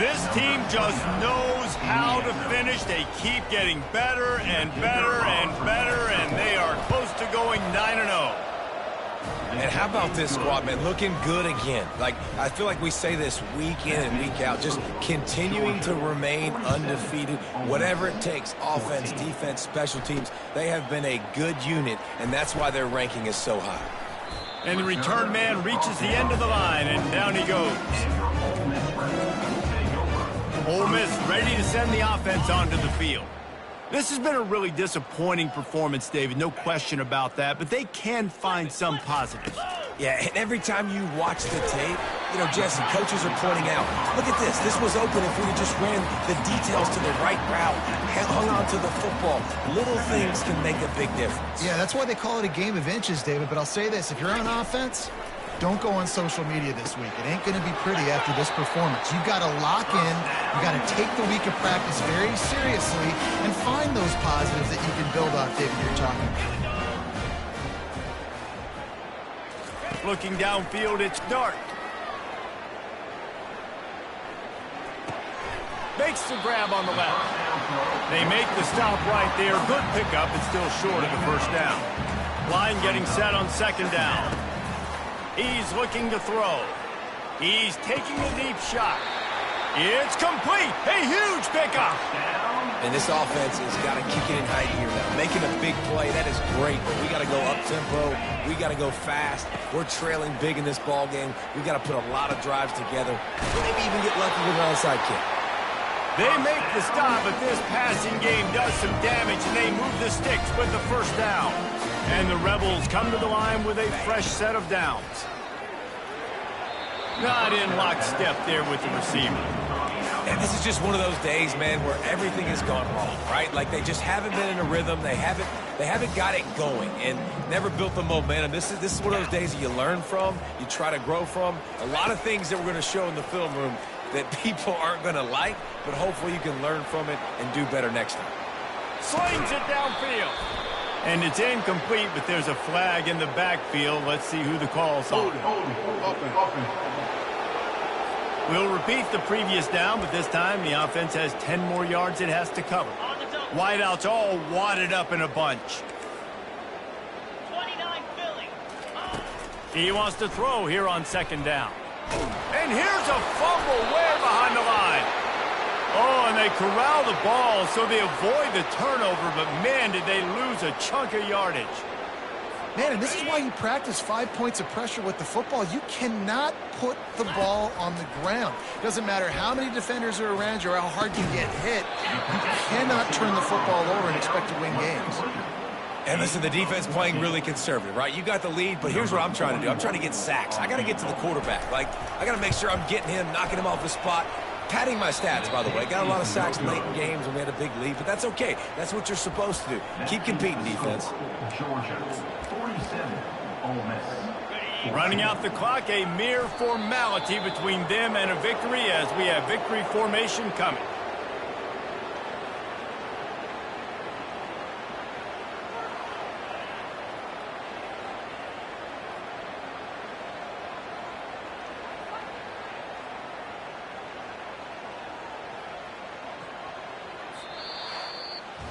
This team just knows how to finish. They keep getting better and better and better, and they are close to going 9-0. And how about this squad, man? Looking good again. Like, I feel like we say this week in and week out, just continuing to remain undefeated, whatever it takes, offense, defense, special teams. They have been a good unit, and that's why their ranking is so high. And the return man reaches the end of the line, and down he goes. Ole Miss ready to send the offense onto the field. This has been a really disappointing performance, David, no question about that, but they can find some positives. Yeah, and every time you watch the tape, you know, Jesse, coaches are pointing out, look at this. This was open if we just ran the details to the right route, hung on to the football. Little things can make a big difference. Yeah, that's why they call it a game of inches, David, but I'll say this. If you're on offense, don't go on social media this week. It ain't going to be pretty after this performance. You've got to lock in. You've got to take the week of practice very seriously and find those positives that you can build off, David, you're talking about. Looking downfield, it's Dart. Makes the grab on the left. They make the stop right there. Good pickup, but still short of the 1st down. Line getting set on 2nd down. He's looking to throw. He's taking a deep shot. It's complete. A huge pickup. And this offense has got to kick it in high gear now. Making a big play, that is great, but we got to go up-tempo. We got to go fast. We're trailing big in this ball game. We got to put a lot of drives together. Maybe even get lucky with an onside kick. They make the stop, but this passing game does some damage, and they move the sticks with the 1st down. And the Rebels come to the line with a fresh set of downs. Not in lockstep there with the receiver. And this is just one of those days, man, where everything has gone wrong, right? Like they just haven't been in a rhythm. They haven't got it going and never built the momentum. This is one of those days that you learn from, you try to grow from. A lot of things that we're going to show in the film room that people aren't going to like, but hopefully you can learn from it and do better next time. Slings it downfield. And it's incomplete, but there's a flag in the backfield. Let's see who the call's on. We'll repeat the previous down, but this time the offense has 10 more yards it has to cover. Wideouts all wadded up in a bunch. 29 Philly. He wants to throw here on 2nd down. And here's a fumble way behind the line. Oh, and they corral the ball so they avoid the turnover, but man, did they lose a chunk of yardage. Man, and this is why you practice 5 points of pressure with the football. You cannot put the ball on the ground. Doesn't matter how many defenders are around you or how hard you get hit. You cannot turn the football over and expect to win games. And listen, the defense playing really conservative, right? You got the lead, but here's what I'm trying to do. I'm trying to get sacks. I got to get to the quarterback. Like, I got to make sure I'm getting him, knocking him off the spot. Padding my stats, by the way. Got a lot of sacks late in games when we had a big lead, but that's okay. That's what you're supposed to do. Keep competing, defense. Georgia, 47, Ole Miss. Running out the clock, a mere formality between them and a victory as we have victory formation coming.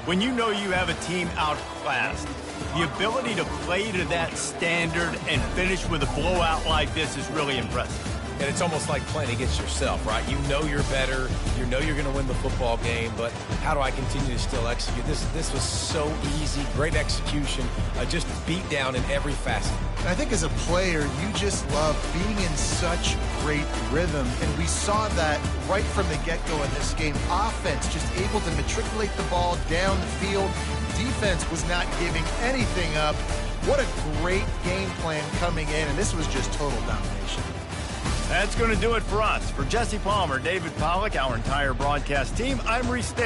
When you know you have a team outclassed, the ability to play to that standard and finish with a blowout like this is really impressive. And it's almost like playing against yourself, right? You know you're better. You know you're going to win the football game, but how do I continue to still execute? This was so easy. Great execution. Just beat down in every facet. And I think as a player, you just love being in such great rhythm. And we saw that right from the get-go in this game. Offense just able to matriculate the ball down the field. Defense was not giving anything up. What a great game plan coming in, and this was just total domination. That's going to do it for us. For Jesse Palmer, David Pollack, our entire broadcast team, I'm Reese Davis.